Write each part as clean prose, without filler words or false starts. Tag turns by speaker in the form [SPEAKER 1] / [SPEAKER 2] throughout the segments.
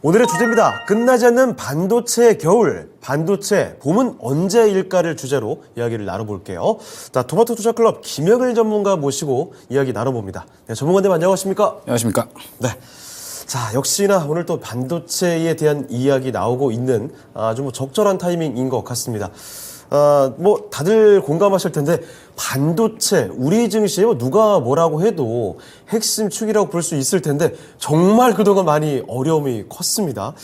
[SPEAKER 1] 오늘의 주제입니다. 끝나지 않는 반도체의 겨울, 반도체 봄은 언제일까를 주제로 이야기를 나눠볼게요. 자, 토마토 투자클럽 김영일 전문가 모시고 이야기 나눠봅니다. 네, 전문가님 안녕하십니까?
[SPEAKER 2] 안녕하십니까?
[SPEAKER 1] 네. 자, 역시나 오늘 또 반도체에 대한 이야기 나오고 있는 아주 적절한 타이밍인 것 같습니다. 다들 공감하실 텐데 반도체, 우리 증시에 누가 뭐라고 해도 핵심 축이라고 볼 수 있을 텐데 정말 그동안 많이 어려움이 컸습니다.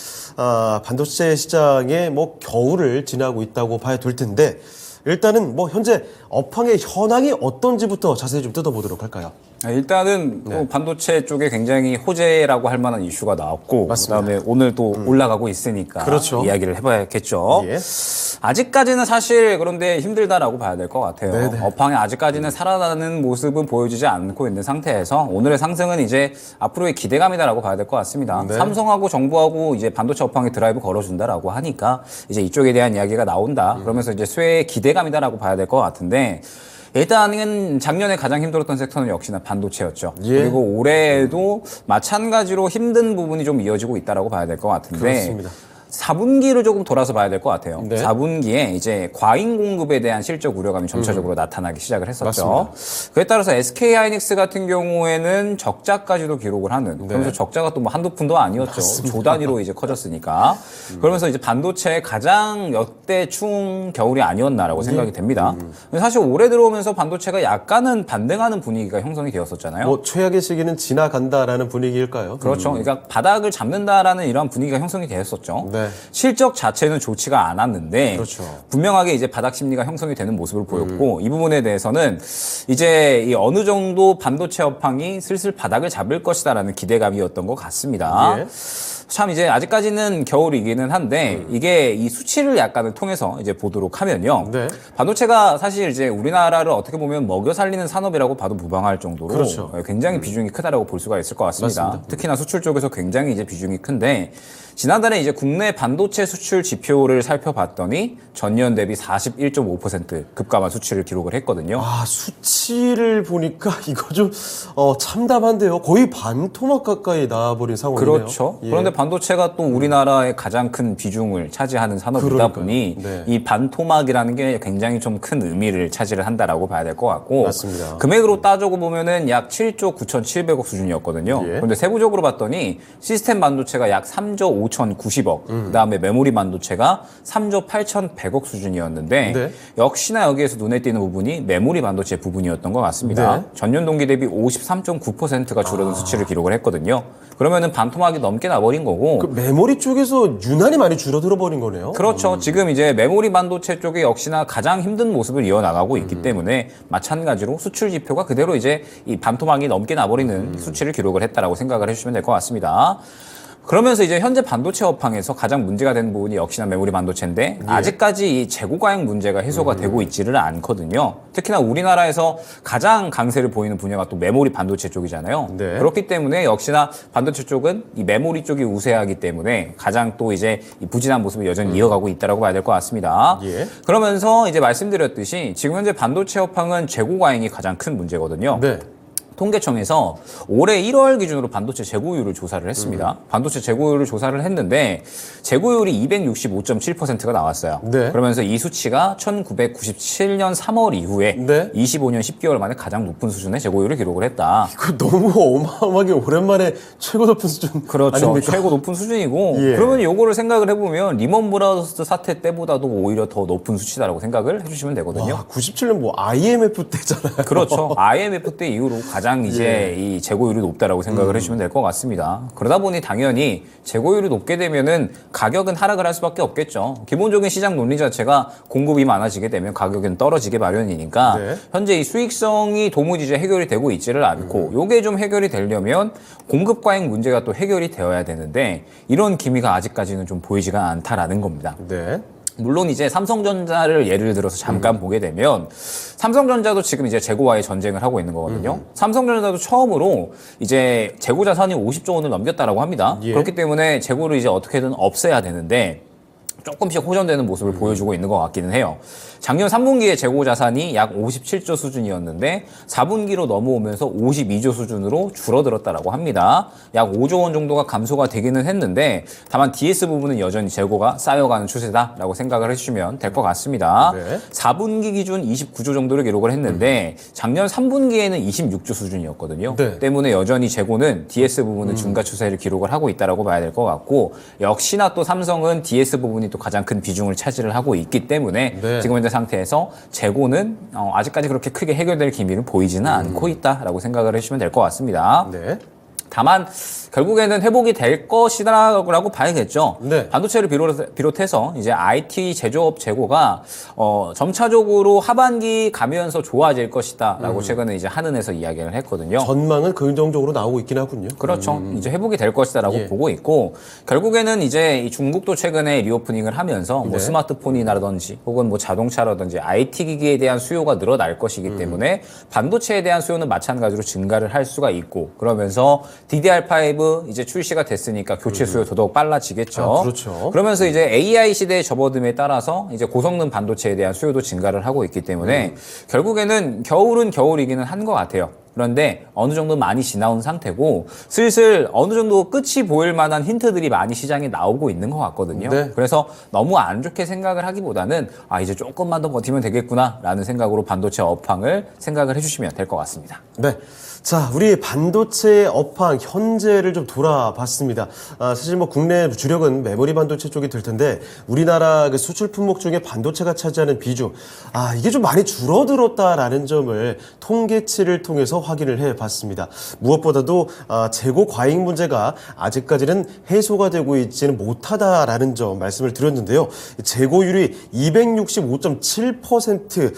[SPEAKER 1] 반도체 시장에 겨울을 지나고 있다고 봐야 될 텐데 일단은 현재 업황의 현황이 어떤지부터 자세히 좀 뜯어보도록 할까요?
[SPEAKER 2] 일단은 반도체 쪽에 굉장히 호재라고 할 만한 이슈가 나왔고,
[SPEAKER 1] 맞습니다.
[SPEAKER 2] 그다음에 오늘 또 올라가고 있으니까
[SPEAKER 1] 그렇죠.
[SPEAKER 2] 이야기를 해봐야겠죠.
[SPEAKER 1] 예.
[SPEAKER 2] 아직까지는 사실 그런데 힘들다라고 봐야 될 것 같아요.
[SPEAKER 1] 네네.
[SPEAKER 2] 업황이 아직까지는 살아나는 모습은 보여주지 않고 있는 상태에서 오늘의 상승은 이제 앞으로의 기대감이다라고 봐야 될 것 같습니다.
[SPEAKER 1] 네.
[SPEAKER 2] 삼성하고 정부하고 이제 반도체 업황에 드라이브 걸어준다라고 하니까 이제 이쪽에 대한 이야기가 나온다. 그러면서 이제 수혜의 기대감이다라고 봐야 될 것 같은데. 일단은 작년에 가장 힘들었던 섹터는 역시나 반도체였죠.
[SPEAKER 1] 예.
[SPEAKER 2] 그리고 올해에도 마찬가지로 힘든 부분이 좀 이어지고 있다라고 봐야 될 것 같은데.
[SPEAKER 1] 그렇습니다.
[SPEAKER 2] 4분기를 조금 돌아서 봐야 될 것 같아요.
[SPEAKER 1] 네.
[SPEAKER 2] 4분기에 이제 과잉 공급에 대한 실적 우려감이 점차적으로 나타나기 시작을 했었죠.
[SPEAKER 1] 맞습니다.
[SPEAKER 2] 그에 따라서 SK 하이닉스 같은 경우에는 적자까지도 기록을 하는. 그러면서 적자가 또 한두 푼도 아니었죠.
[SPEAKER 1] 맞습니다.
[SPEAKER 2] 조 단위로 이제 커졌으니까. 그러면서 이제 반도체의 가장 역대 추운 겨울이 아니었나라고 생각이 됩니다. 사실 올해 들어오면서 반도체가 약간은 반등하는 분위기가 형성이 되었었잖아요.
[SPEAKER 1] 최악의 시기는 지나간다라는 분위기일까요?
[SPEAKER 2] 그렇죠. 그러니까 바닥을 잡는다라는 이런 분위기가 형성이 되었었죠.
[SPEAKER 1] 네.
[SPEAKER 2] 실적 자체는 좋지가 않았는데
[SPEAKER 1] 그렇죠.
[SPEAKER 2] 분명하게 이제 바닥 심리가 형성이 되는 모습을 보였고 이 부분에 대해서는 이제 이 어느 정도 반도체 업황이 슬슬 바닥을 잡을 것이다라는 기대감이었던 것 같습니다.
[SPEAKER 1] 예.
[SPEAKER 2] 참 이제 아직까지는 겨울이기는 한데 이게 이 수치를 약간을 통해서 이제 보도록 하면요.
[SPEAKER 1] 네.
[SPEAKER 2] 반도체가 사실 이제 우리나라를 어떻게 보면 먹여 살리는 산업이라고 봐도 무방할 정도로
[SPEAKER 1] 그렇죠.
[SPEAKER 2] 굉장히 비중이 크다라고 볼 수가 있을 것 같습니다.
[SPEAKER 1] 맞습니다.
[SPEAKER 2] 특히나 수출 쪽에서 굉장히 이제 비중이 큰데 지난달에 이제 국내 반도체 수출 지표를 살펴봤더니 전년 대비 41.5% 급감한 수치를 기록을 했거든요.
[SPEAKER 1] 수치를 보니까 이거 좀 참담한데요. 거의 반토막 가까이 나와버린 상황이네요.
[SPEAKER 2] 그렇죠.
[SPEAKER 1] 예.
[SPEAKER 2] 그런데 반도체가 또 우리나라의 가장 큰 비중을 차지하는 산업이다
[SPEAKER 1] 그러니까요.
[SPEAKER 2] 보니
[SPEAKER 1] 네.
[SPEAKER 2] 이 반토막이라는 게 굉장히 좀 큰 의미를 차지를 한다라고 봐야 될 것 같고
[SPEAKER 1] 맞습니다.
[SPEAKER 2] 금액으로 따져고 보면은 약 7조 9,700억 수준이었거든요.
[SPEAKER 1] 예.
[SPEAKER 2] 그런데 세부적으로 봤더니 시스템 반도체가 약 3조 5,090억 그다음에 메모리 반도체가 3조 8,100억 수준이었는데
[SPEAKER 1] 네.
[SPEAKER 2] 역시나 여기에서 눈에 띄는 부분이 메모리 반도체 부분이었던 것 같습니다.
[SPEAKER 1] 네.
[SPEAKER 2] 전년 동기 대비 53.9%가 줄어든 수치를 기록을 했거든요. 그러면은 반토막이 넘게 나버린 거고.
[SPEAKER 1] 그 메모리 쪽에서 유난히 많이 줄어들어 버린 거네요.
[SPEAKER 2] 그렇죠. 지금 이제 메모리 반도체 쪽이 역시나 가장 힘든 모습을 이어나가고 있기 때문에 마찬가지로 수출 지표가 그대로 이제 이 반토막이 넘게 나버리는 수치를 기록을 했다라고 생각을 해주시면 될 것 같습니다. 그러면서 이제 현재 반도체 업황에서 가장 문제가 되는 부분이 역시나 메모리 반도체인데 아직까지 이 재고 과잉 문제가 해소가 되고 있지를 않거든요. 특히나 우리나라에서 가장 강세를 보이는 분야가 또 메모리 반도체 쪽이잖아요.
[SPEAKER 1] 네.
[SPEAKER 2] 그렇기 때문에 역시나 반도체 쪽은 이 메모리 쪽이 우세하기 때문에 가장 또 이제 이 부진한 모습을 여전히 이어가고 있다라고 봐야 될 것 같습니다.
[SPEAKER 1] 예.
[SPEAKER 2] 그러면서 이제 말씀드렸듯이 지금 현재 반도체 업황은 재고 과잉이 가장 큰 문제거든요.
[SPEAKER 1] 네.
[SPEAKER 2] 통계청에서 올해 1월 기준으로 반도체 재고율을 조사를 했습니다. 반도체 재고율을 조사를 했는데 재고율이 265.7%가 나왔어요.
[SPEAKER 1] 네.
[SPEAKER 2] 그러면서 이 수치가 1997년 3월 이후에
[SPEAKER 1] 네.
[SPEAKER 2] 25년 10개월 만에 가장 높은 수준의 재고율을 기록을 했다.
[SPEAKER 1] 그 너무 어마어마하게 오랜만에 최고 높은 수준
[SPEAKER 2] 그렇죠.
[SPEAKER 1] 아닙니까?
[SPEAKER 2] 최고 높은 수준이고
[SPEAKER 1] 예.
[SPEAKER 2] 그러면 요거를 생각을 해보면 리먼 브라더스 사태 때보다도 오히려 더 높은 수치다라고 생각을 해주시면 되거든요.
[SPEAKER 1] 97년 IMF 때잖아요.
[SPEAKER 2] 그렇죠. IMF 때 이후로 가장 이제 이 재고율이 높다라고 생각을 해주시면 될 것 같습니다. 그러다 보니 당연히 재고율이 높게 되면은 가격은 하락을 할 수밖에 없겠죠. 기본적인 시장 논리 자체가 공급이 많아지게 되면 가격은 떨어지게 마련이니까
[SPEAKER 1] 네.
[SPEAKER 2] 현재 이 수익성이 도무지 이제 해결이 되고 있지를 않고 요게 좀 해결이 되려면 공급 과잉 문제가 또 해결이 되어야 되는데 이런 기미가 아직까지는 좀 보이지가 않다라는 겁니다.
[SPEAKER 1] 네.
[SPEAKER 2] 물론 이제 삼성전자를 예를 들어서 잠깐 보게 되면 삼성전자도 지금 이제 재고와의 전쟁을 하고 있는 거거든요. 삼성전자도 처음으로 이제 재고 자산이 50조 원을 넘겼다라고 합니다.
[SPEAKER 1] 예.
[SPEAKER 2] 그렇기 때문에 재고를 이제 어떻게든 없애야 되는데 조금씩 호전되는 모습을 보여주고 있는 것 같기는 해요. 작년 3분기에 재고 자산이 약 57조 수준이었는데 4분기로 넘어오면서 52조 수준으로 줄어들었다라고 합니다. 약 5조 원 정도가 감소가 되기는 했는데 다만 DS 부분은 여전히 재고가 쌓여가는 추세다라고 생각을 해주시면 될 것 같습니다.
[SPEAKER 1] 네.
[SPEAKER 2] 4분기 기준 29조 정도를 기록을 했는데 작년 3분기에는 26조 수준이었거든요.
[SPEAKER 1] 네.
[SPEAKER 2] 때문에 여전히 재고는 DS 부분은 증가 추세를 기록을 하고 있다라고 봐야 될 것 같고 역시나 또 삼성은 DS 부분이 또 가장 큰 비중을 차지를 하고 있기 때문에
[SPEAKER 1] 네.
[SPEAKER 2] 지금 현재 상태에서 재고는 아직까지 그렇게 크게 해결될 기미는 보이지는 않고 있다라고 생각을 해주시면 될 것 같습니다.
[SPEAKER 1] 네.
[SPEAKER 2] 다만 결국에는 회복이 될 것이라고 봐야겠죠.
[SPEAKER 1] 네.
[SPEAKER 2] 반도체를 비롯해서 이제 IT 제조업 재고가 점차적으로 하반기 가면서 좋아질 것이다라고 최근에 이제 한은에서 이야기를 했거든요.
[SPEAKER 1] 전망은 긍정적으로 나오고 있긴 하군요.
[SPEAKER 2] 그렇죠. 이제 회복이 될 것이다라고
[SPEAKER 1] 예.
[SPEAKER 2] 보고 있고 결국에는 이제 이 중국도 최근에 리오프닝을 하면서 뭐
[SPEAKER 1] 네.
[SPEAKER 2] 스마트폰이라든지 혹은 뭐 자동차라든지 IT 기기에 대한 수요가 늘어날 것이기 때문에 반도체에 대한 수요는 마찬가지로 증가를 할 수가 있고 그러면서 DDR5 이제 출시가 됐으니까 교체 수요 더더욱 빨라지겠죠.
[SPEAKER 1] 아, 그렇죠.
[SPEAKER 2] 그러면서 이제 AI 시대의 접어듦에 따라서 이제 고성능 반도체에 대한 수요도 증가를 하고 있기 때문에 결국에는 겨울은 겨울이기는 한 것 같아요. 그런데 어느 정도 많이 지나온 상태고 슬슬 어느 정도 끝이 보일 만한 힌트들이 많이 시장에 나오고 있는 것 같거든요.
[SPEAKER 1] 네.
[SPEAKER 2] 그래서 너무 안 좋게 생각을 하기보다는 이제 조금만 더 버티면 되겠구나라는 생각으로 반도체 업황을 생각을 해주시면 될 것 같습니다.
[SPEAKER 1] 네. 자, 우리 반도체 업황 현재를 좀 돌아봤습니다. 사실 뭐 국내 주력은 메모리 반도체 쪽이 될 텐데 우리나라 그 수출 품목 중에 반도체가 차지하는 비중, 이게 좀 많이 줄어들었다라는 점을 통계치를 통해서 확인을 해봤습니다. 무엇보다도 재고 과잉 문제가 아직까지는 해소가 되고 있지는 못하다라는 점 말씀을 드렸는데요. 재고율이 265.7%.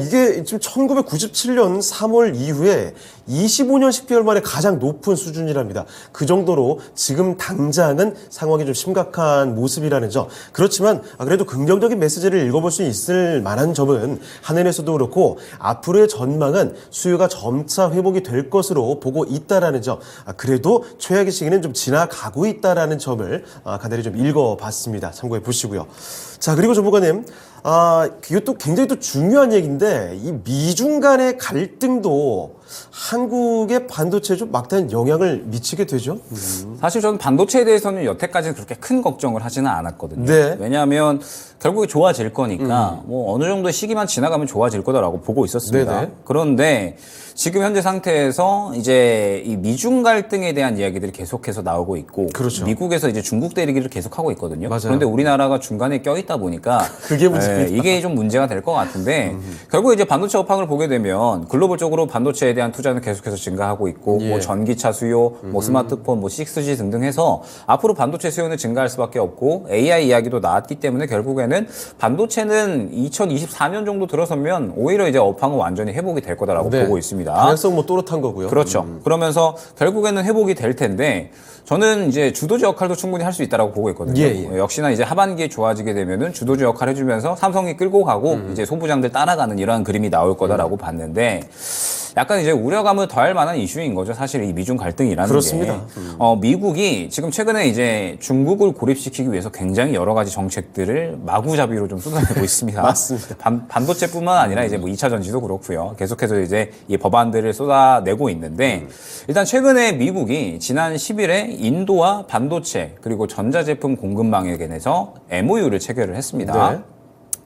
[SPEAKER 1] 이게 지금 1997년 3월 이후에 25년 10개월 만에 가장 높은 수준이랍니다. 그 정도로 지금 당장은 상황이 좀 심각한 모습이라는 점. 그렇지만 그래도 긍정적인 메시지를 읽어볼 수 있을 만한 점은 한은에서도 그렇고 앞으로의 전망은 수요가 점차 회복이 될 것으로 보고 있다라는 점. 그래도 최악의 시기는 좀 지나가고 있다라는 점을 간단히 좀 읽어봤습니다. 참고해 보시고요. 자, 그리고 전문가님. 이것도 굉장히 또 중요한 얘기인데, 이 미중 간의 갈등도 한국의 반도체에 좀 막대한 영향을 미치게 되죠?
[SPEAKER 2] 사실 저는 반도체에 대해서는 여태까지는 그렇게 큰 걱정을 하지는 않았거든요.
[SPEAKER 1] 네.
[SPEAKER 2] 왜냐하면 결국에 좋아질 거니까 뭐 어느 정도 시기만 지나가면 좋아질 거다라고 보고 있었습니다.
[SPEAKER 1] 네네.
[SPEAKER 2] 그런데 지금 현재 상태에서 이제 이 미중 갈등에 대한 이야기들이 계속해서 나오고 있고
[SPEAKER 1] 그렇죠.
[SPEAKER 2] 미국에서 이제 중국 대리기를 계속하고 있거든요.
[SPEAKER 1] 맞아요.
[SPEAKER 2] 그런데 우리나라가 중간에 껴있다 보니까
[SPEAKER 1] 그게 문제입니다.
[SPEAKER 2] 이게 좀 문제가 될 것 같은데 결국 이제 반도체 업황을 보게 되면 글로벌적으로 반도체에 대한 투자는 계속해서 증가하고 있고
[SPEAKER 1] 예.
[SPEAKER 2] 뭐 전기차 수요, 뭐 스마트폰, 뭐 6G 등등 해서 앞으로 반도체 수요는 증가할 수밖에 없고 AI 이야기도 나왔기 때문에 결국에는 반도체는 2024년 정도 들어서면 오히려 이제 업황은 완전히 회복이 될 거다라고
[SPEAKER 1] 네.
[SPEAKER 2] 보고 있습니다.
[SPEAKER 1] 가능성 뭐 또렷한 거고요.
[SPEAKER 2] 그렇죠. 그러면서 결국에는 회복이 될 텐데 저는 이제 주도주 역할도 충분히 할 수 있다라고 보고 있거든요.
[SPEAKER 1] 예.
[SPEAKER 2] 역시나 이제 하반기에 좋아지게 되면은 주도주 역할을 해주면서 삼성이 끌고 가고 이제 소부장들 따라가는 이러한 그림이 나올 거다라고 봤는데 약간 이제 우려감을 더할 만한 이슈인 거죠. 사실 이 미중 갈등이라는
[SPEAKER 1] 그렇습니다.
[SPEAKER 2] 게. 미국이 지금 최근에 이제 중국을 고립시키기 위해서 굉장히 여러 가지 정책들을 마구잡이로 좀 쏟아내고 있습니다.
[SPEAKER 1] 맞습니다.
[SPEAKER 2] 반도체뿐만 아니라 이제 뭐 2차 전지도 그렇고요. 계속해서 이제 이 법안들을 쏟아내고 있는데 일단 최근에 미국이 지난 10일에 인도와 반도체 그리고 전자제품 공급망에 관해서 MOU를 체결을 했습니다.
[SPEAKER 1] 네.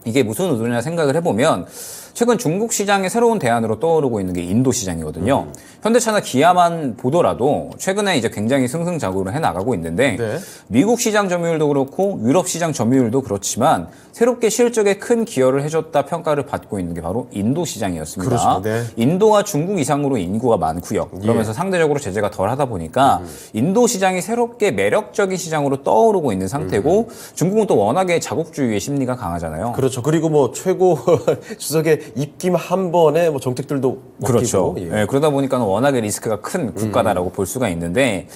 [SPEAKER 2] 이게 무슨 의도냐 생각을 해보면 최근 중국 시장의 새로운 대안으로 떠오르고 있는 게 인도 시장이거든요. 현대차나 기아만 보더라도 최근에 이제 굉장히 승승장구를 해나가고 있는데
[SPEAKER 1] 네.
[SPEAKER 2] 미국 시장 점유율도 그렇고 유럽 시장 점유율도 그렇지만 새롭게 실적에 큰 기여를 해줬다 평가를 받고 있는 게 바로 인도 시장이었습니다.
[SPEAKER 1] 그렇죠. 네.
[SPEAKER 2] 인도와 중국 이상으로 인구가 많고요. 그러면서 상대적으로 제재가 덜하다 보니까 인도 시장이 새롭게 매력적인 시장으로 떠오르고 있는 상태고 중국은 또 워낙에 자국주의의 심리가 강하잖아요.
[SPEAKER 1] 그렇죠. 그리고 뭐 최고 주석의 입김 한 번에 뭐 정책들도
[SPEAKER 2] 그렇죠.
[SPEAKER 1] 먹히고, 예.
[SPEAKER 2] 예, 그러다 보니까 워낙에 리스크가 큰 국가다라고 볼 수가 있는데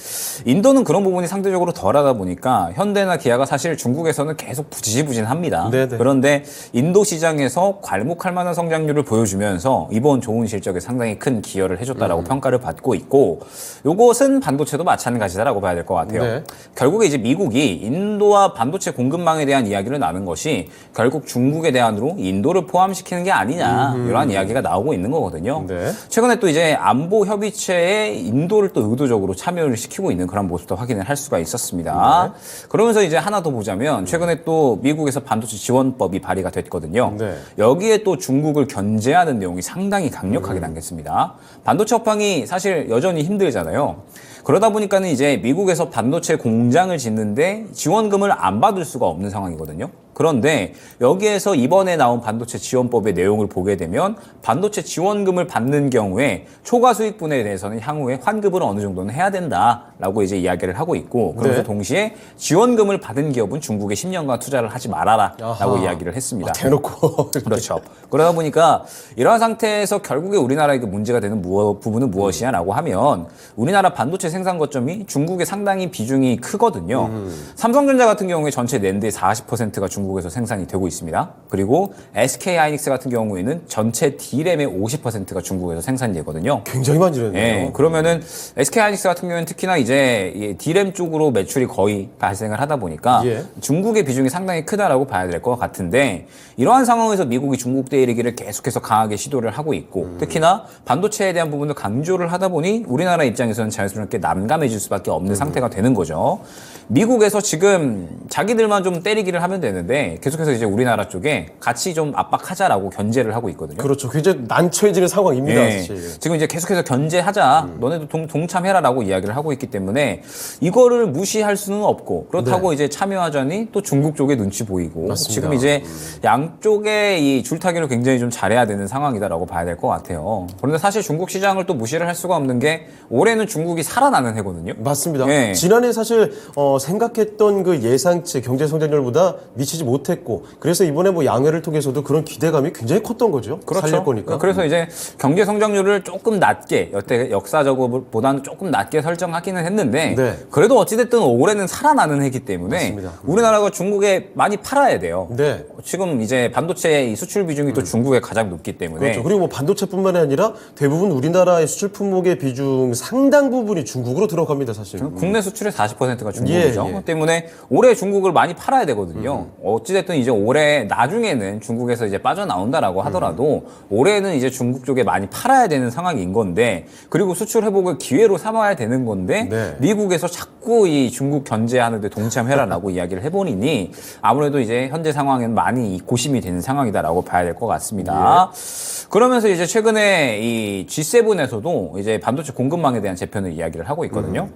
[SPEAKER 2] 인도는 그런 부분이 상대적으로 덜하다 보니까 현대나 기아가 사실 중국에서는 계속 부지부진합니다.
[SPEAKER 1] 네네.
[SPEAKER 2] 그런데 인도 시장에서 괄목할 만한 성장률을 보여주면서 이번 좋은 실적에 상당히 큰 기여를 해줬다라고 평가를 받고 있고 요것은 반도체도 마찬가지다라고 봐야 될 것 같아요.
[SPEAKER 1] 네.
[SPEAKER 2] 결국에 이제 미국이 인도와 반도체 공급망에 대한 이야기를 나눈 것이 결국 중국의 대안으로 인도를 포함시키는 게 아니냐 이러한 이야기가 나오고 있는 거거든요.
[SPEAKER 1] 네.
[SPEAKER 2] 최근에 또 이제 안보 협의체에 인도를 또 의도적으로 참여를 시키고 있는 그런 모습도 확인을 할 수가 있었습니다. 그러면서 이제 하나 더 보자면 최근에 또 미국에서 반도체 지원법이 발의가 됐거든요.
[SPEAKER 1] 네.
[SPEAKER 2] 여기에 또 중국을 견제하는 내용이 상당히 강력하게 담겼습니다. 반도체 업황이 사실 여전히 힘들잖아요. 그러다 보니까는 이제 미국에서 반도체 공장을 짓는데 지원금을 안 받을 수가 없는 상황이거든요. 그런데 여기에서 이번에 나온 반도체 지원법의 내용을 보게 되면 반도체 지원금을 받는 경우에 초과 수익분에 대해서는 향후에 환급을 어느 정도는 해야 된다라고 이제 이야기를 하고 있고 그러면서
[SPEAKER 1] 네.
[SPEAKER 2] 동시에 지원금을 받은 기업은 중국에 10년간 투자를 하지 말아라라고
[SPEAKER 1] 아하.
[SPEAKER 2] 이야기를 했습니다.
[SPEAKER 1] 대놓고.
[SPEAKER 2] 그렇죠. 그러다 보니까 이러한 상태에서 결국에 우리나라에게 문제가 되는 부분은 무엇이냐라고 하면 우리나라 반도체 생산 거점이 중국에 상당히 비중이 크거든요. 삼성전자 같은 경우에 전체 낸드의 40%가 중국에서 생산이 되고 있습니다. 그리고 SK하이닉스 같은 경우에는 전체 D램의 50%가 중국에서 생산이 되거든요.
[SPEAKER 1] 굉장히 많이 늘었네요.
[SPEAKER 2] 예, 그러면은 SK하이닉스 같은 경우에는 특히나 이제 이 D램 쪽으로 매출이 거의 발생을 하다 보니까
[SPEAKER 1] 예.
[SPEAKER 2] 중국의 비중이 상당히 크다라고 봐야 될 것 같은데 이러한 상황에서 미국이 중국 대리기를 계속해서 강하게 시도를 하고 있고 특히나 반도체에 대한 부분을 강조를 하다 보니 우리나라 입장에서는 자연스럽게 난감해질 수밖에 없는 상태가 되는 거죠. 미국에서 지금 자기들만 좀 때리기를 하면 되는데 계속해서 이제 우리나라 쪽에 같이 좀 압박하자라고 견제를 하고 있거든요.
[SPEAKER 1] 그렇죠. 굉장히 난처해지는 상황입니다.
[SPEAKER 2] 예,
[SPEAKER 1] 사실.
[SPEAKER 2] 지금 이제 계속해서 견제하자, 너네도 동참해라라고 이야기를 하고 있기 때문에 이거를 무시할 수는 없고 그렇다고 이제 참여하자니 또 중국 쪽에 눈치 보이고
[SPEAKER 1] 맞습니다.
[SPEAKER 2] 지금 이제 양쪽의 이 줄타기를 굉장히 좀 잘해야 되는 상황이다라고 봐야 될 것 같아요. 그런데 사실 중국 시장을 또 무시를 할 수가 없는 게 올해는 중국이 살아나는 해거든요.
[SPEAKER 1] 맞습니다.
[SPEAKER 2] 예.
[SPEAKER 1] 지난해 사실 생각했던 그 예상치 경제 성장률보다 미치지 못했고 그래서 이번에 뭐 양회를 통해서도 그런 기대감이 굉장히 컸던 거죠. 살릴 거니까.
[SPEAKER 2] 그래서 이제 경제 성장률을 조금 낮게 여태 역사적으로보다는 조금 낮게 설정하기는 했는데
[SPEAKER 1] 네.
[SPEAKER 2] 그래도 어찌됐든 올해는 살아나는 해기 때문에
[SPEAKER 1] 맞습니다.
[SPEAKER 2] 우리나라가 중국에 많이 팔아야 돼요.
[SPEAKER 1] 네.
[SPEAKER 2] 지금 이제 반도체 이 수출 비중이 또 중국에 가장 높기 때문에
[SPEAKER 1] 그렇죠. 그리고 뭐 반도체뿐만이 아니라 대부분 우리나라의 수출 품목의 비중 상당 부분이 중국으로 들어갑니다, 사실.
[SPEAKER 2] 국내 수출의 40%가 중국이죠.
[SPEAKER 1] 예, 예.
[SPEAKER 2] 때문에 올해 중국을 많이 팔아야 되거든요. 어찌됐든 이제 올해 나중에는 중국에서 이제 빠져나온다라고 하더라도 올해는 이제 중국 쪽에 많이 팔아야 되는 상황인 건데 그리고 수출 회복을 기회로 삼아야 되는 건데
[SPEAKER 1] 네.
[SPEAKER 2] 미국에서 자꾸 이 중국 견제하는데 동참해라라고 이야기를 해보니 아무래도 이제 현재 상황은 많이 고심이 되는 상황이다라고 봐야 될 것 같습니다. 그러면서 이제 최근에 이 G7에서도 이제 반도체 공급망에 대한 재편을 이야기를 하고 있거든요.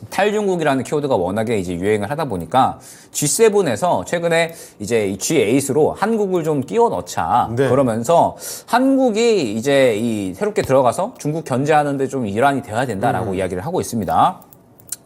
[SPEAKER 2] 탈중국이라는 키워드가 워낙에 이제 유행을 하다 보니까 G7에서 최근에 이제 이 G8으로 한국을 좀 끼워 넣자.
[SPEAKER 1] 네.
[SPEAKER 2] 그러면서 한국이 이제 이 새롭게 들어가서 중국 견제하는데 좀 일환이 돼야 된다라고 이야기를 하고 있습니다.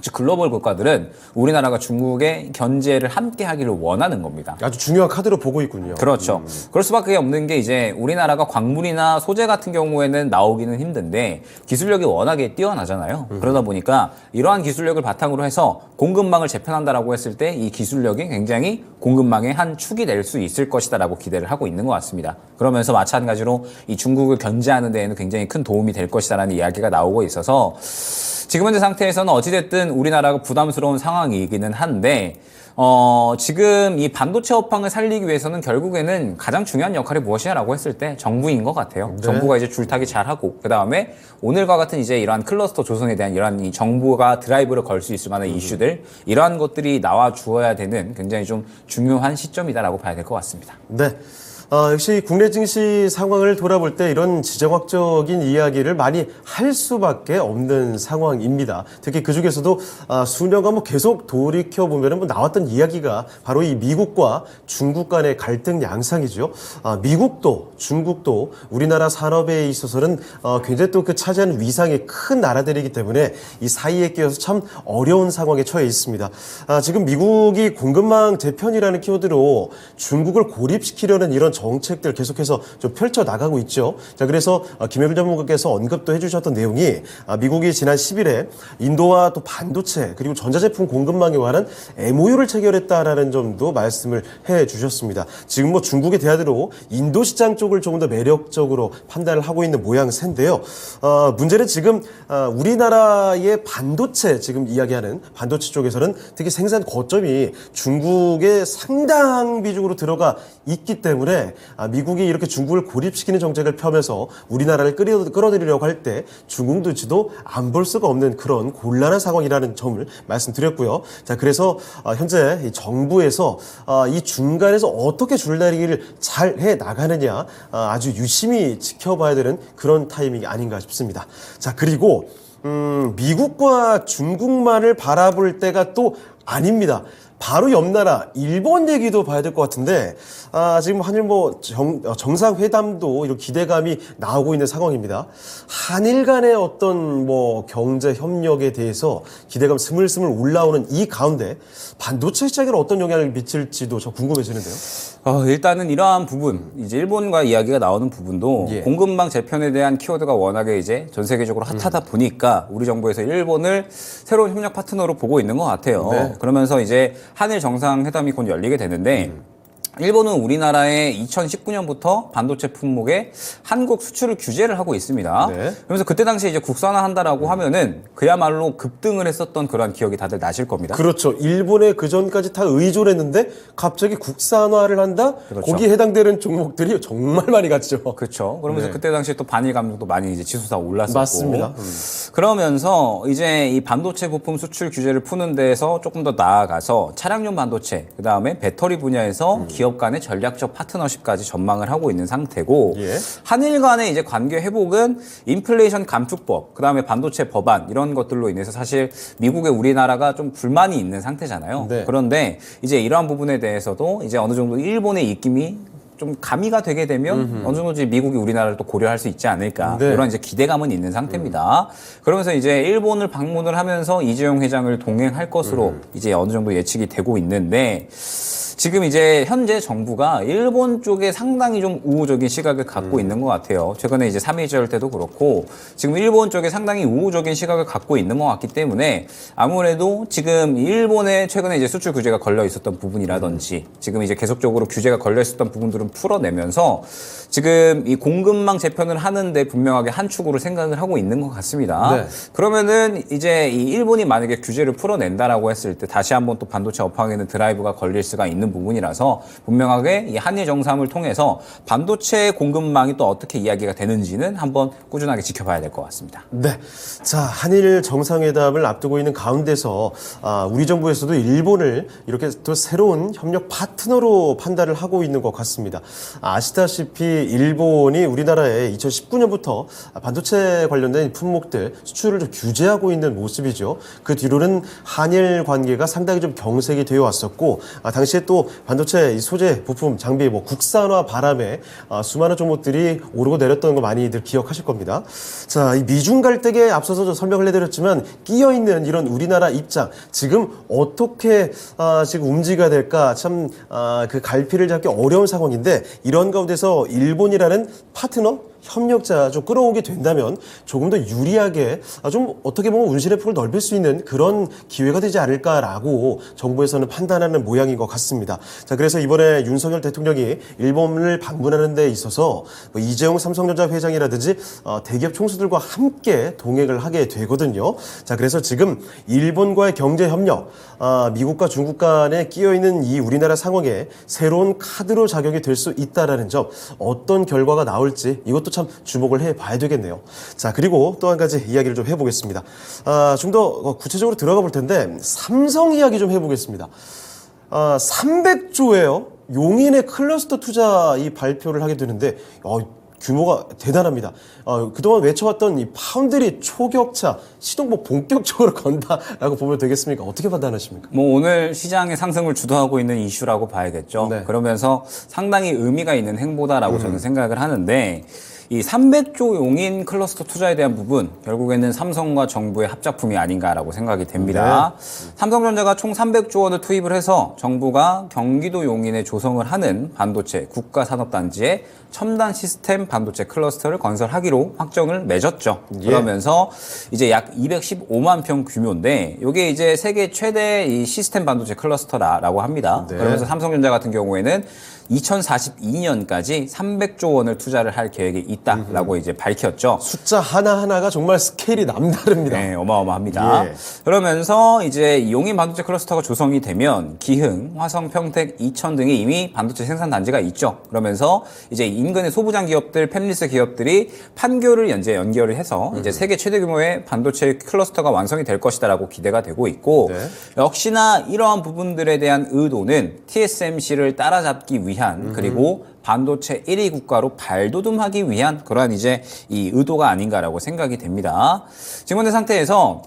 [SPEAKER 2] 즉 글로벌 국가들은 우리나라가 중국의 견제를 함께 하기를 원하는 겁니다.
[SPEAKER 1] 아주 중요한 카드로 보고 있군요.
[SPEAKER 2] 그렇죠. 그럴 수밖에 없는 게 이제 우리나라가 광물이나 소재 같은 경우에는 나오기는 힘든데 기술력이 워낙에 뛰어나잖아요. 그러다 보니까 이러한 기술력을 바탕으로 해서 공급망을 재편한다라고 했을 때 이 기술력이 굉장히 공급망의 한 축이 될 수 있을 것이다라고 기대를 하고 있는 것 같습니다. 그러면서 마찬가지로 이 중국을 견제하는 데에는 굉장히 큰 도움이 될 것이다라는 이야기가 나오고 있어서 지금 현재 상태에서는 어찌됐든 우리나라가 부담스러운 상황이기는 한데 지금 이 반도체 업황을 살리기 위해서는 결국에는 가장 중요한 역할이 무엇이냐라고 했을 때 정부인 것 같아요.
[SPEAKER 1] 네.
[SPEAKER 2] 정부가 이제 줄타기 잘하고 그 다음에 오늘과 같은 이제 이러한 클러스터 조성에 대한 이러한 이 정부가 드라이브를 걸 수 있을 만한 이슈들 이러한 것들이 나와 주어야 되는 굉장히 좀 중요한 시점이다라고 봐야 될 것 같습니다.
[SPEAKER 1] 네. 역시 국내 증시 상황을 돌아볼 때 이런 지정학적인 이야기를 많이 할 수밖에 없는 상황입니다. 특히 그 중에서도 수년간 뭐 계속 돌이켜 보면은 뭐 나왔던 이야기가 바로 이 미국과 중국 간의 갈등 양상이죠. 미국도 중국도 우리나라 산업에 있어서는 굉장히 또 그 차지하는 위상이 큰 나라들이기 때문에 이 사이에 끼어서 참 어려운 상황에 처해 있습니다. 지금 미국이 공급망 재편이라는 키워드로 중국을 고립시키려는 이런 정책들 계속해서 좀 펼쳐 나가고 있죠. 자, 그래서 김혜글 전문가께서 언급도 해주셨던 내용이 미국이 지난 10일에 인도와 또 반도체 그리고 전자제품 공급망에 관한 MOU를 체결했다라는 점도 말씀을 해주셨습니다. 지금 뭐 중국의 대안으로 인도 시장 쪽을 조금 더 매력적으로 판단을 하고 있는 모양새인데요. 문제는 지금 우리나라의 반도체 지금 이야기하는 반도체 쪽에서는 특히 생산 거점이 중국에 상당 비중으로 들어가 있기 때문에 미국이 이렇게 중국을 고립시키는 정책을 펴면서 우리나라를 끌어들이려고 할 때 중국 눈치도 안 볼 수가 없는 그런 곤란한 상황이라는 점을 말씀드렸고요. 자, 그래서 현재 이 정부에서 이 중간에서 어떻게 줄다리기를 잘 해 나가느냐 아주 유심히 지켜봐야 되는 그런 타이밍이 아닌가 싶습니다. 자, 그리고 미국과 중국만을 바라볼 때가 또 아닙니다. 바로 옆 나라 일본 얘기도 봐야 될 것 같은데 지금 한일 정상회담도 이런 기대감이 나오고 있는 상황입니다. 한일 간의 어떤 경제 협력에 대해서 기대감 스물스물 올라오는 이 가운데 반도체 시장에는 어떤 영향을 미칠지도 저 궁금해지는데요.
[SPEAKER 2] 일단은 이러한 부분, 이제 일본과 이야기가 나오는 부분도
[SPEAKER 1] 예.
[SPEAKER 2] 공급망 재편에 대한 키워드가 워낙에 이제 전 세계적으로 핫하다 보니까 우리 정부에서 일본을 새로운 협력 파트너로 보고 있는 것 같아요.
[SPEAKER 1] 네.
[SPEAKER 2] 그러면서 이제 한일 정상회담이 곧 열리게 되는데 일본은 우리나라에 2019년부터 반도체 품목에 한국 수출을 규제를 하고 있습니다.
[SPEAKER 1] 네.
[SPEAKER 2] 그러면서 그때 당시에 이제 국산화한다라고 하면은 그야말로 급등을 했었던 그런 기억이 다들 나실 겁니다.
[SPEAKER 1] 그렇죠. 일본에 그 전까지 다 의존했는데 갑자기 국산화를 한다?
[SPEAKER 2] 그렇죠.
[SPEAKER 1] 거기에 해당되는 종목들이 정말 많이 갔죠.
[SPEAKER 2] 그렇죠. 그러면서
[SPEAKER 1] 네.
[SPEAKER 2] 그때 당시에 또 반일 감독도 많이 이제 지수사 올랐었고.
[SPEAKER 1] 맞습니다.
[SPEAKER 2] 그러면서 이제 이 반도체 부품 수출 규제를 푸는 데에서 조금 더 나아가서 차량용 반도체, 그 다음에 배터리 분야에서 기업 간의 전략적 파트너십까지 전망을 하고 있는 상태고,
[SPEAKER 1] 예.
[SPEAKER 2] 한일 간의 이제 관계 회복은 인플레이션 감축법, 그 다음에 반도체 법안 이런 것들로 인해서 사실 미국에 우리나라가 좀 불만이 있는 상태잖아요.
[SPEAKER 1] 네.
[SPEAKER 2] 그런데 이제 이러한 부분에 대해서도 이제 어느 정도 일본의 입김이 좀 가미가 되게 되면 어느 정도 이제 미국이 우리나라를 또 고려할 수 있지 않을까
[SPEAKER 1] 네.
[SPEAKER 2] 이런 이제 기대감은 있는 상태입니다. 그러면서 이제 일본을 방문을 하면서 이재용 회장을 동행할 것으로 이제 어느 정도 예측이 되고 있는데. 지금 이제 현재 정부가 일본 쪽에 상당히 좀 우호적인 시각을 갖고 있는 것 같아요. 최근에 이제 3.1절 때도 그렇고 지금 일본 쪽에 상당히 우호적인 시각을 갖고 있는 것 같기 때문에 아무래도 지금 일본에 최근에 이제 수출 규제가 걸려 있었던 부분이라든지 지금 이제 계속적으로 규제가 걸려 있었던 부분들은 풀어내면서 지금 이 공급망 재편을 하는데 분명하게 한 축으로 생각을 하고 있는 것 같습니다.
[SPEAKER 1] 네.
[SPEAKER 2] 그러면은 이제 이 일본이 만약에 규제를 풀어낸다라고 했을 때 다시 한번 또 반도체 업황에는 드라이브가 걸릴 수가 있는 부분이라서 분명하게 이 한일 정상을 통해서 반도체 공급망이 또 어떻게 이야기가 되는지는 한번 꾸준하게 지켜봐야 될 것 같습니다.
[SPEAKER 1] 네. 자, 한일 정상회담을 앞두고 있는 가운데서 우리 정부에서도 일본을 이렇게 또 새로운 협력 파트너로 판단을 하고 있는 것 같습니다. 아시다시피 일본이 우리나라에 2019년부터 반도체 관련된 품목들 수출을 좀 규제하고 있는 모습이죠. 그 뒤로는 한일 관계가 상당히 좀 경색이 되어 왔었고 당시에 또 반도체 소재, 부품, 장비 국산화 바람에 수많은 종목들이 오르고 내렸던 거 많이들 기억하실 겁니다. 자, 이 미중 갈등에 앞서서 좀 설명을 해드렸지만 끼어있는 이런 우리나라 입장 지금 어떻게 지금 움직여야 될까 참 그 갈피를 잡기 어려운 상황인데 이런 가운데서 일본이라는 파트너 협력자 좀 끌어오게 된다면 조금 더 유리하게 좀 어떻게 보면 운신의 폭을 넓힐 수 있는 그런 기회가 되지 않을까라고 정부에서는 판단하는 모양인 것 같습니다. 자, 그래서 이번에 윤석열 대통령이 일본을 방문하는 데 있어서 이재용 삼성전자 회장이라든지 대기업 총수들과 함께 동행을 하게 되거든요. 자, 그래서 지금 일본과의 경제 협력, 미국과 중국 간에 끼어있는 이 우리나라 상황에 새로운 카드로 작용이 될 수 있다라는 점, 어떤 결과가 나올지 이것도 참 주목을 해봐야 되겠네요. 자, 그리고 또 한 가지 이야기를 좀 해보겠습니다. 좀 더 구체적으로 들어가 볼 텐데 삼성 이야기 좀 해보겠습니다. 300조예요. 용인의 클러스터 투자 이 발표를 하게 되는데 규모가 대단합니다. 그동안 외쳐왔던 이 파운드리 초격차 시동 본격적으로 건다라고 보면 되겠습니까? 어떻게 판단하십니까?
[SPEAKER 2] 오늘 시장의 상승을 주도하고 있는 이슈라고 봐야겠죠.
[SPEAKER 1] 네.
[SPEAKER 2] 그러면서 상당히 의미가 있는 행보다라고 저는 생각을 하는데 이 300조 용인 클러스터 투자에 대한 부분 결국에는 삼성과 정부의 합작품이 아닌가라고 생각이 됩니다. 삼성전자가 총 300조 원을 투입을 해서 정부가 경기도 용인에 조성을 하는 반도체 국가산업단지에 첨단 시스템 반도체 클러스터를 건설하기로 확정을 맺었죠. 그러면서 이제 약 215만 평 규모인데 이게 이제 세계 최대 이 시스템 반도체 클러스터라고 합니다. 그러면서 삼성전자 같은 경우에는 2042년까지 300조 원을 투자를 할 계획이 있다라고 이제 밝혔죠.
[SPEAKER 1] 숫자 하나하나가 정말 스케일이 남다릅니다.
[SPEAKER 2] 네, 어마어마합니다. 그러면서 이제 용인 반도체 클러스터가 조성이 되면 기흥, 화성, 평택, 이천 등에 이미 반도체 생산 단지가 있죠. 그러면서 이제 인근의 소부장 기업들, 팹리스 기업들이 판교를 연결을 해서 이제 세계 최대 규모의 반도체 클러스터가 완성이 될 것이다라고 기대가 되고 있고 역시나 이러한 부분들에 대한 의도는 TSMC를 따라잡기 위한 그리고 반도체 1위 국가로 발돋움하기 위한 그러한 이제 이 의도가 아닌가라고 생각이 됩니다. 지금 현재 상태에서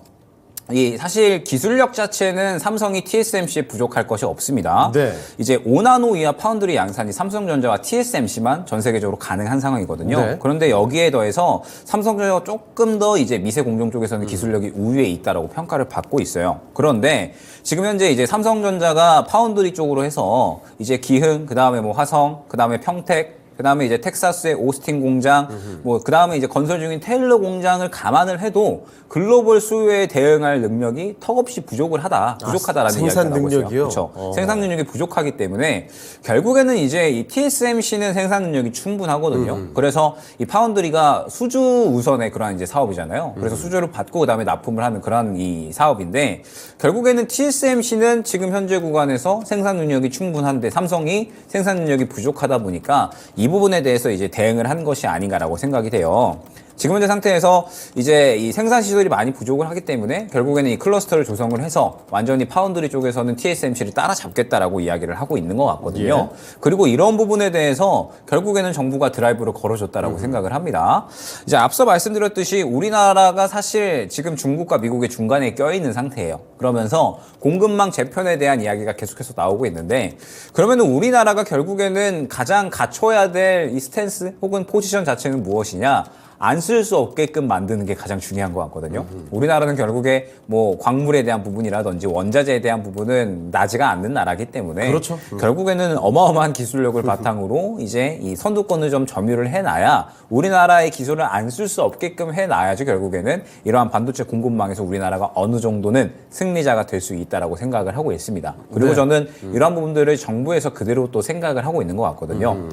[SPEAKER 2] 사실 기술력 자체는 삼성이 TSMC에 부족할 것이 없습니다. 이제 5나노 이하 파운드리 양산이 삼성전자와 TSMC만 전 세계적으로 가능한 상황이거든요. 그런데 여기에 더해서 삼성전자가 조금 더 이제 미세 공정 쪽에서는 기술력이 우위에 있다라고 평가를 받고 있어요. 그런데 지금 현재 이제 삼성전자가 파운드리 쪽으로 해서 이제 기흥, 그다음에 뭐 화성, 그다음에 평택, 그다음에 이제 텍사스의 오스틴 공장, 뭐 그다음에 이제 건설 중인 테일러 공장을 감안을 해도 글로벌 수요에 대응할 능력이 턱없이 부족하다라는
[SPEAKER 1] 생산
[SPEAKER 2] 이야기가 나오고 있어요.
[SPEAKER 1] 능력이요?
[SPEAKER 2] 그렇죠. 생산 능력이 부족하기 때문에 결국에는 이제 이 TSMC는 생산 능력이 충분하거든요. 그래서 이 파운드리가 수주 우선의 그런 이제 사업이잖아요. 그래서 수주를 받고 그다음에 납품을 하는 그런 이 사업인데 결국에는 TSMC는 지금 현재 구간에서 생산 능력이 충분한데 삼성이 생산 능력이 부족하다 보니까 이 부분에 대해서 이제 대응을 한 것이 아닌가라고 생각이 돼요. 지금 현재 상태에서 이제 이 생산 시설이 많이 부족을 하기 때문에 결국에는 이 클러스터를 조성을 해서 완전히 파운드리 쪽에서는 TSMC를 따라잡겠다라고 이야기를 하고 있는 것 같거든요. 그리고 이런 부분에 대해서 결국에는 정부가 드라이브를 걸어줬다라고 생각을 합니다. 이제 앞서 말씀드렸듯이 우리나라가 사실 지금 중국과 미국의 중간에 껴있는 상태예요. 그러면서 공급망 재편에 대한 이야기가 계속해서 나오고 있는데 그러면 우리나라가 결국에는 가장 갖춰야 될 이 스탠스 혹은 포지션 자체는 무엇이냐? 안 쓸 수 없게끔 만드는 게 가장 중요한 것 같거든요. 우리나라는 결국에 뭐 광물에 대한 부분이라든지 원자재에 대한 부분은 나지가 않는 나라기 때문에 결국에는 어마어마한 기술력을 바탕으로 이제 이 선두권을 좀 점유를 해놔야 우리나라의 기술을 안 쓸 수 없게끔 해놔야지 결국에는 이러한 반도체 공급망에서 우리나라가 어느 정도는 승리자가 될 수 있다라고 생각을 하고 있습니다. 그리고 저는 이러한 부분들을 정부에서 그대로 또 생각을 하고 있는 것 같거든요.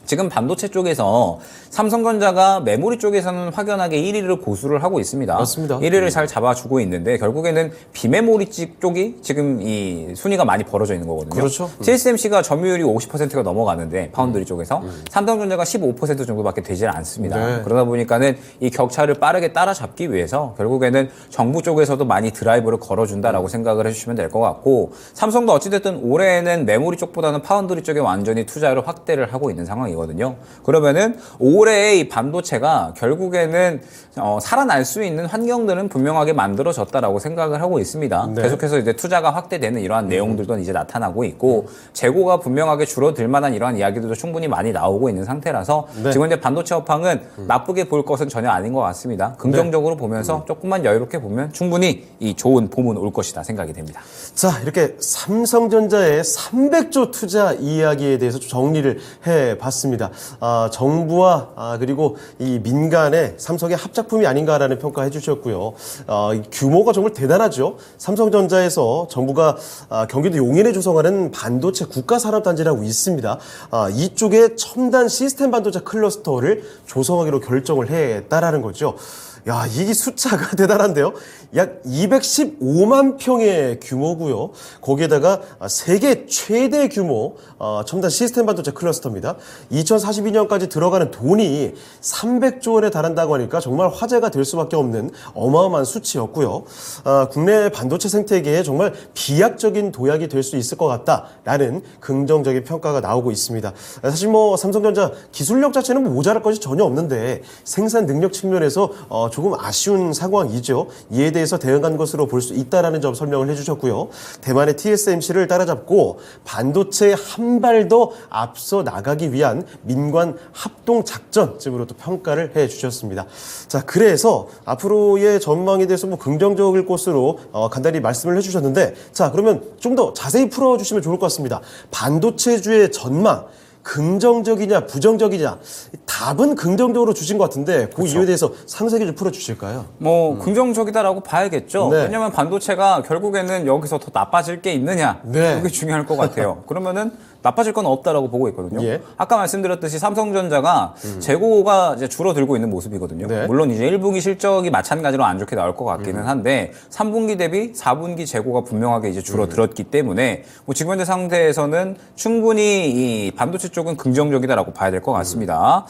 [SPEAKER 2] 지금 반도체 쪽에서 삼성전자가 메모리 쪽에서는 확연하게 1위를 고수를 하고 있습니다.
[SPEAKER 1] 맞습니다.
[SPEAKER 2] 1위를 잘 잡아주고 있는데 결국에는 비메모리 쪽이 지금 이 순위가 많이 벌어져 있는 거거든요.
[SPEAKER 1] 그렇죠.
[SPEAKER 2] TSMC가 점유율이 50%가 넘어가는데 파운드리 쪽에서 삼성전자가 15% 정도밖에 되질 않습니다. 그러다 보니까는 이 격차를 빠르게 따라잡기 위해서 결국에는 정부 쪽에서도 많이 드라이브를 걸어준다라고 생각을 해주시면 될 것 같고 삼성도 어찌됐든 올해에는 메모리 쪽보다는 파운드리 쪽에 완전히 투자를 확대를 하고 있는 상황이거든요. 그러면은 올해의 이 반도체가 결국에는 살아날 수 있는 환경들은 분명하게 만들어졌다라고 생각을 하고 있습니다. 계속해서 이제 투자가 확대되는 이러한 내용들도 이제 나타나고 있고 재고가 분명하게 줄어들 만한 이러한 이야기들도 충분히 많이 나오고 있는 상태라서 지금 이제 반도체 업황은 나쁘게 볼 것은 전혀 아닌 것 같습니다. 긍정적으로 보면서 조금만 여유롭게 보면 충분히 이 좋은 봄은 올 것이다 생각이 됩니다.
[SPEAKER 1] 자, 이렇게 삼성전자의 300조 투자 이야기에 대해서 좀 정리를 해봤습니다. 정부와 그리고 이 민간의 삼성의 합작품이 아닌가라는 평가해 주셨고요. 규모가 정말 대단하죠. 삼성전자에서 정부가 경기도 용인에 조성하는 반도체 국가산업단지라고 있습니다. 이쪽에 첨단 시스템 반도체 클러스터를 조성하기로 결정을 했다라는 거죠. 야, 이 숫자가 대단한데요. 약 215만 평의 규모고요. 거기에다가 세계 최대 규모 첨단 시스템 반도체 클러스터입니다. 2042년까지 들어가는 돈이 300조 원에 달한다고 하니까 정말 화제가 될 수밖에 없는 어마어마한 수치였고요. 국내 반도체 생태계에 정말 비약적인 도약이 될 수 있을 것 같다라는 긍정적인 평가가 나오고 있습니다. 사실 뭐 삼성전자 기술력 자체는 모자랄 것이 전혀 없는데 생산 능력 측면에서 조금 아쉬운 상황이죠. 이에 대해서 대응한 것으로 볼 수 있다라는 점 설명을 해주셨고요. 대만의 TSMC를 따라잡고 반도체에 한 발 더 앞서 나가기 위한 민관 합동 작전쯤으로 또 평가를 해주셨습니다. 자, 그래서 앞으로의 전망에 대해서 뭐 긍정적일 것으로 간단히 말씀을 해주셨는데, 자, 그러면 좀 더 자세히 풀어주시면 좋을 것 같습니다. 반도체주의 전망. 긍정적이냐 부정적이냐, 답은 긍정적으로 주신 것 같은데 그 이유에 대해서 상세하게 좀 풀어주실까요?
[SPEAKER 2] 뭐 긍정적이다라고 봐야겠죠.
[SPEAKER 1] 네.
[SPEAKER 2] 왜냐하면 반도체가 결국에는 여기서 더 나빠질 게 있느냐,
[SPEAKER 1] 네.
[SPEAKER 2] 그게 중요할 것 같아요. 그러면은 나빠질 건 없다라고 보고 있거든요.
[SPEAKER 1] 예.
[SPEAKER 2] 아까 말씀드렸듯이 삼성전자가 재고가 이제 줄어들고 있는 모습이거든요.
[SPEAKER 1] 네.
[SPEAKER 2] 물론 이제 1분기 실적이 마찬가지로 안 좋게 나올 것 같기는 한데 3분기 대비 4분기 재고가 분명하게 이제 줄어들었기 때문에 뭐 지금 현재 상태에서는 충분히 이 반도체 쪽은 긍정적이다라고 봐야 될 것 같습니다.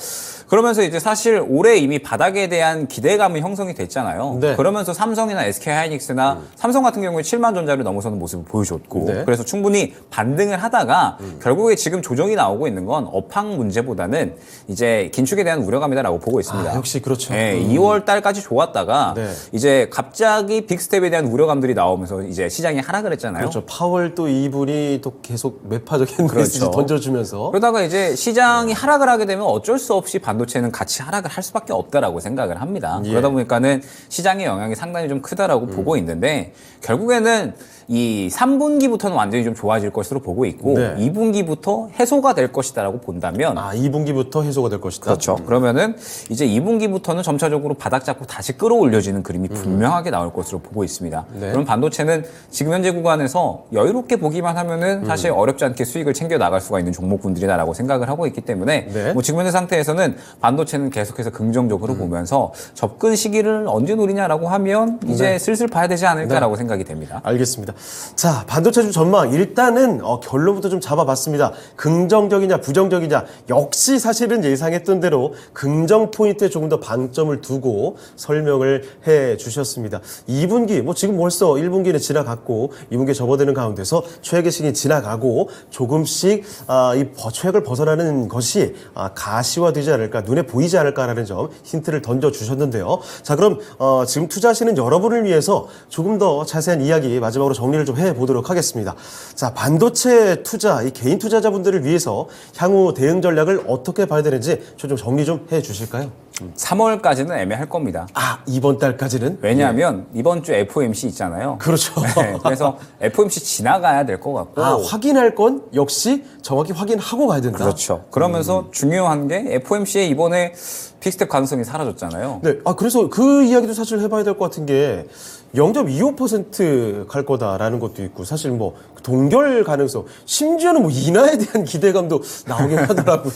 [SPEAKER 2] 그러면서 이제 사실 올해 이미 바닥에 대한 기대감은 형성이 됐잖아요.
[SPEAKER 1] 네.
[SPEAKER 2] 그러면서 삼성이나 SK하이닉스나 삼성 같은 경우에 7만 전자를 넘어서는 모습을 보여줬고
[SPEAKER 1] 네.
[SPEAKER 2] 그래서 충분히 반등을 하다가 결국에 지금 조정이 나오고 있는 건 업황 문제보다는 이제 긴축에 대한 우려감이다라고 보고 있습니다.
[SPEAKER 1] 아, 역시 그렇죠.
[SPEAKER 2] 네, 2월 달까지 좋았다가
[SPEAKER 1] 네.
[SPEAKER 2] 이제 갑자기 빅스텝에 대한 우려감들이 나오면서 이제 시장이 하락을 했잖아요.
[SPEAKER 1] 그렇죠. 파월 또 이분이 또 계속 매파적인 메시지
[SPEAKER 2] 그렇죠.
[SPEAKER 1] 던져주면서.
[SPEAKER 2] 그러다가 이제 시장이 하락을 하게 되면 어쩔 수 없이 반도체는 같이 하락을 할 수밖에 없다라고 생각을 합니다.
[SPEAKER 1] 예.
[SPEAKER 2] 그러다 보니까는 시장의 영향이 상당히 좀 크다라고 보고 있는데 결국에는 이 3분기부터는 완전히 좀 좋아질 것으로 보고 있고
[SPEAKER 1] 네.
[SPEAKER 2] 2분기부터 해소가 될 것이다라고 본다면
[SPEAKER 1] 아, 2분기부터 해소가 될 것이다.
[SPEAKER 2] 그렇죠. 그러면은 이제 2분기부터는 점차적으로 바닥 잡고 다시 끌어올려지는 그림이 분명하게 나올 것으로 보고 있습니다.
[SPEAKER 1] 네.
[SPEAKER 2] 그럼 반도체는 지금 현재 구간에서 여유롭게 보기만 하면은 사실 어렵지 않게 수익을 챙겨 나갈 수가 있는 종목군들이다라고 생각을 하고 있기 때문에
[SPEAKER 1] 네.
[SPEAKER 2] 뭐 지금 현재 상태에서는 반도체는 계속해서 긍정적으로 보면서 접근 시기를 언제 노리냐라고 하면 이제 슬슬 봐야 되지 않을까라고 생각이 됩니다.
[SPEAKER 1] 알겠습니다. 자, 반도체주 전망 일단은 결론부터 좀 잡아봤습니다. 긍정적이냐 부정적이냐, 역시 사실은 예상했던 대로 긍정 포인트에 조금 더 방점을 두고 설명을 해주셨습니다. 2분기 뭐 지금 벌써 1분기는 지나갔고 2분기에 접어드는 가운데서 최악의 시기 지나가고 조금씩 이 최악을 벗어나는 것이 가시화되지 않을까, 눈에 보이지 않을까라는 점 힌트를 던져주셨는데요. 자, 그럼 지금 투자하시는 여러분을 위해서 조금 더 자세한 이야기 마지막으로 정리를 좀 해보도록 하겠습니다. 자, 반도체 투자, 이 개인 투자자분들을 위해서 향후 대응 전략을 어떻게 봐야 되는지 좀 정리 좀 해주실까요?
[SPEAKER 2] 3월까지는 애매할 겁니다.
[SPEAKER 1] 아, 이번 달까지는?
[SPEAKER 2] 왜냐하면 이번 주 FOMC 있잖아요.
[SPEAKER 1] 그렇죠.
[SPEAKER 2] 네, 그래서 FOMC 지나가야 될 것 같고
[SPEAKER 1] 확인할 건 역시 정확히 확인하고 가야 된다.
[SPEAKER 2] 그렇죠. 그러면서 중요한 게 FOMC에 이번에 빅스텝 가능성이 사라졌잖아요.
[SPEAKER 1] 네, 그래서 그 이야기도 사실 해봐야 될 것 같은 게 0.25% 갈 거다라는 것도 있고, 사실 뭐 동결 가능성, 심지어는 뭐 인하에 대한 기대감도 나오긴 하더라고요.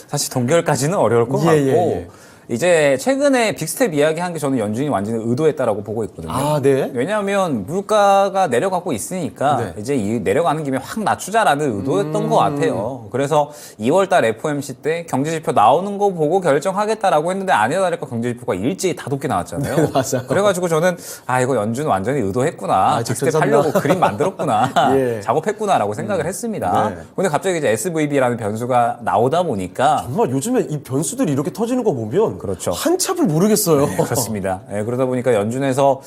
[SPEAKER 2] 사실 동결까지는 어려울 것 같고 이제 최근에 빅스텝 이야기한 게 저는 연준이 완전히 의도했다라고 보고 있거든요.
[SPEAKER 1] 아, 네.
[SPEAKER 2] 왜냐하면 물가가 내려가고 있으니까
[SPEAKER 1] 네.
[SPEAKER 2] 이제 이 내려가는 김에 확 낮추자라는 의도였던 것 같아요. 그래서 2월달 FOMC 때 경제지표 나오는 거 보고 결정하겠다라고 했는데 아니나 다를까 경제지표가 일제히 다독게 나왔잖아요.
[SPEAKER 1] 네, 맞아요.
[SPEAKER 2] 그래가지고 저는 이거 연준 완전히 의도했구나. 빅스텝
[SPEAKER 1] 작전
[SPEAKER 2] 하려고
[SPEAKER 1] 짰나?
[SPEAKER 2] 그림 만들었구나.
[SPEAKER 1] 예.
[SPEAKER 2] 작업했구나라고 생각을 했습니다.
[SPEAKER 1] 네.
[SPEAKER 2] 근데 갑자기 이제 SVB라는 변수가 나오다 보니까
[SPEAKER 1] 정말 요즘에 이 변수들이 이렇게 터지는 거 보면
[SPEAKER 2] 그렇죠.
[SPEAKER 1] 한치 앞을 모르겠어요.
[SPEAKER 2] 네, 그렇습니다. 네, 그러다 보니까 연준에서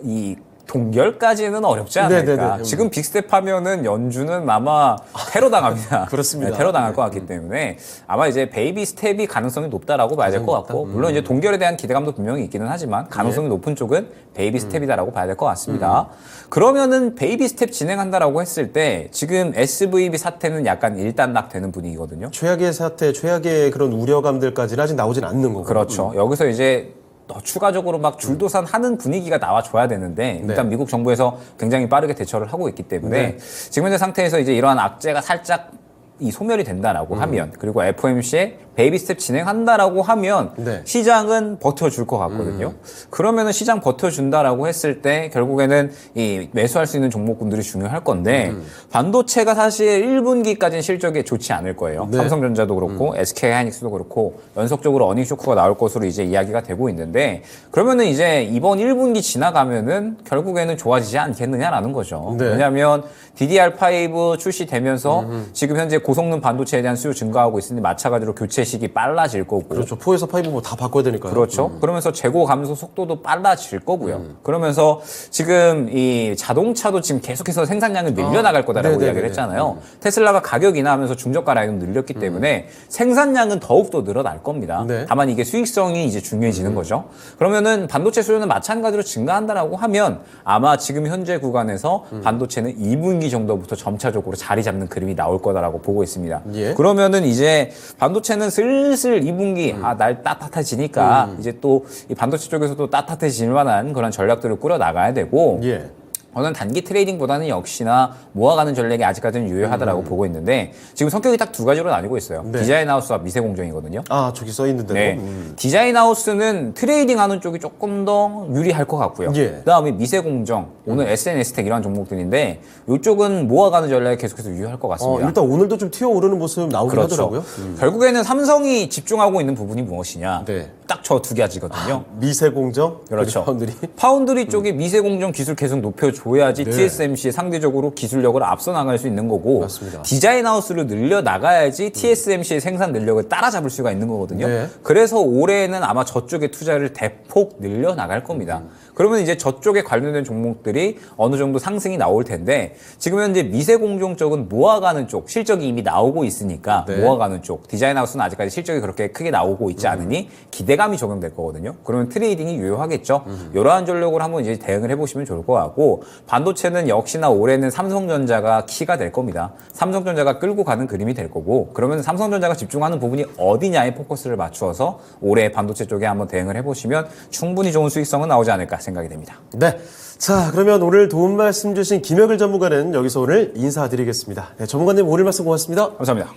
[SPEAKER 2] 이 동결까지는 어렵지 않을까.
[SPEAKER 1] 네네네.
[SPEAKER 2] 지금 빅스텝 하면은 연준은 아마 테러 당합니다.
[SPEAKER 1] 그렇습니다.
[SPEAKER 2] 네, 테러 당할 것 같기 때문에 아마 이제 베이비 스텝이 가능성이 높다라고 봐야 될 것 같고 물론 이제 동결에 대한 기대감도 분명히 있기는 하지만 가능성이 높은 쪽은 베이비 스텝이다라고 봐야 될 것 같습니다. 그러면은 베이비 스텝 진행한다라고 했을 때 지금 SVB 사태는 약간 일단락되는 분위기거든요.
[SPEAKER 1] 최악의 사태, 최악의 그런 우려감들까지는 아직 나오진 않는 거고.
[SPEAKER 2] 그렇죠. 여기서 이제 더 추가적으로 막 줄도산 하는 분위기가 나와줘야 되는데 일단 미국 정부에서 굉장히 빠르게 대처를 하고 있기 때문에 지금 현재 상태에서 이제 이러한 악재가 살짝 이 소멸이 된다라고 하면 그리고 FOMC에 베이비 스텝 진행한다라고 하면
[SPEAKER 1] 네.
[SPEAKER 2] 시장은 버텨줄 것 같거든요. 그러면은 시장 버텨준다라고 했을 때 결국에는 이 매수할 수 있는 종목군들이 중요할 건데 반도체가 사실 1분기까지는 실적이 좋지 않을 거예요.
[SPEAKER 1] 네.
[SPEAKER 2] 삼성전자도 그렇고 SK하이닉스도 그렇고 연속적으로 어닝 쇼크가 나올 것으로 이제 이야기가 되고 있는데 그러면은 이제 이번 1분기 지나가면은 결국에는 좋아지지 않겠느냐라는 거죠.
[SPEAKER 1] 네.
[SPEAKER 2] 왜냐하면 DDR5 출시되면서 지금 현재 고성능 반도체에 대한 수요 증가하고 있으니 마찬가지로 교체 시기 빨라질 거고.
[SPEAKER 1] 그렇죠. 4에서 5 뭐 다 바꿔야 되니까요.
[SPEAKER 2] 그렇죠. 그러면서 재고 감소 속도도 빨라질 거고요. 그러면서 지금 이 자동차도 지금 계속해서 생산량을 늘려나갈 거다라고
[SPEAKER 1] 네네네네.
[SPEAKER 2] 이야기를 했잖아요. 테슬라가 가격 인하하면서 중저가 라인을 늘렸기 때문에 생산량은 더욱더 늘어날 겁니다.
[SPEAKER 1] 네.
[SPEAKER 2] 다만 이게 수익성이 이제 중요해지는 거죠. 그러면은 반도체 수요는 마찬가지로 증가한다라고 하면 아마 지금 현재 구간에서 반도체는 2분기 정도부터 점차적으로 자리 잡는 그림이 나올 거다라고 보고 있습니다.
[SPEAKER 1] 예.
[SPEAKER 2] 그러면은 이제 반도체는 슬슬 2분기 날 따뜻해지니까 이제 또 이 반도체 쪽에서도 따뜻해질 만한 그런 전략들을 꾸려 나가야 되고
[SPEAKER 1] 예.
[SPEAKER 2] 저는 단기 트레이딩보다는 역시나 모아가는 전략이 아직까지는 유효하다라고 보고 있는데 지금 성격이 딱 두 가지로 나뉘고 있어요.
[SPEAKER 1] 네.
[SPEAKER 2] 디자인 하우스와 미세 공정이거든요.
[SPEAKER 1] 아, 저기 써 있는데도.
[SPEAKER 2] 네. 디자인 하우스는 트레이딩 하는 쪽이 조금 더 유리할 것 같고요.
[SPEAKER 1] 예.
[SPEAKER 2] 그다음에 미세 공정, 오늘 SNS텍 이런 종목들인데 이쪽은 모아가는 전략이 계속해서 유효할 것 같습니다.
[SPEAKER 1] 일단 오늘도 좀 튀어오르는 모습 나오긴
[SPEAKER 2] 그렇죠.
[SPEAKER 1] 하더라고요.
[SPEAKER 2] 결국에는 삼성이 집중하고 있는 부분이 무엇이냐?
[SPEAKER 1] 네.
[SPEAKER 2] 딱 저 두 가지거든요.
[SPEAKER 1] 미세공정,
[SPEAKER 2] 그렇죠.
[SPEAKER 1] 파운드리.
[SPEAKER 2] 파운드리 쪽에 미세 공정 기술 계속 높여줘야지
[SPEAKER 1] 네.
[SPEAKER 2] TSMC에 상대적으로 기술력을 앞서 나갈 수 있는 거고
[SPEAKER 1] 맞습니다.
[SPEAKER 2] 디자인 하우스를 늘려 나가야지 TSMC의 생산 능력을 따라잡을 수가 있는 거거든요.
[SPEAKER 1] 네.
[SPEAKER 2] 그래서 올해는 아마 저쪽에 투자를 대폭 늘려 나갈 겁니다. 그러면 이제 저쪽에 관련된 종목들이 어느 정도 상승이 나올 텐데 지금 현재 미세 공정 쪽은 모아가는 쪽 실적이 이미 나오고 있으니까
[SPEAKER 1] 네.
[SPEAKER 2] 모아가는 쪽 디자인 하우스는 아직까지 실적이 그렇게 크게 나오고 있지 않으니 기대감이 적용될 거거든요. 그러면 트레이딩이 유효하겠죠. 이러한 전략으로 한번 이제 대응을 해보시면 좋을 것 같고 반도체는 역시나 올해는 삼성전자가 키가 될 겁니다. 삼성전자가 끌고 가는 그림이 될 거고 그러면 삼성전자가 집중하는 부분이 어디냐에 포커스를 맞추어서 올해 반도체 쪽에 한번 대응을 해보시면 충분히 좋은 수익성은 나오지 않을까 생각이 됩니다.
[SPEAKER 1] 네. 자, 그러면 오늘 도움 말씀 주신 김혁일 전문가는 여기서 오늘 인사드리겠습니다. 네, 전문가님 오늘 말씀 고맙습니다.
[SPEAKER 2] 감사합니다.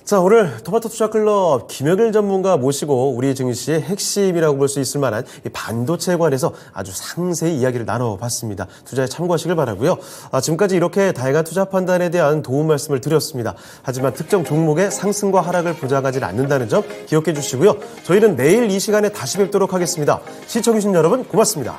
[SPEAKER 1] 자, 오늘 토마토 투자클럽 김혁일 전문가 모시고 우리 증시의 핵심이라고 볼 수 있을 만한 이 반도체에 관해서 아주 상세히 이야기를 나눠봤습니다. 투자에 참고하시길 바라고요. 지금까지 이렇게 다양한 투자 판단에 대한 도움 말씀을 드렸습니다. 하지만 특정 종목의 상승과 하락을 보장하지 않는다는 점 기억해 주시고요. 저희는 내일 이 시간에 다시 뵙도록 하겠습니다. 시청해주신 여러분 고맙습니다.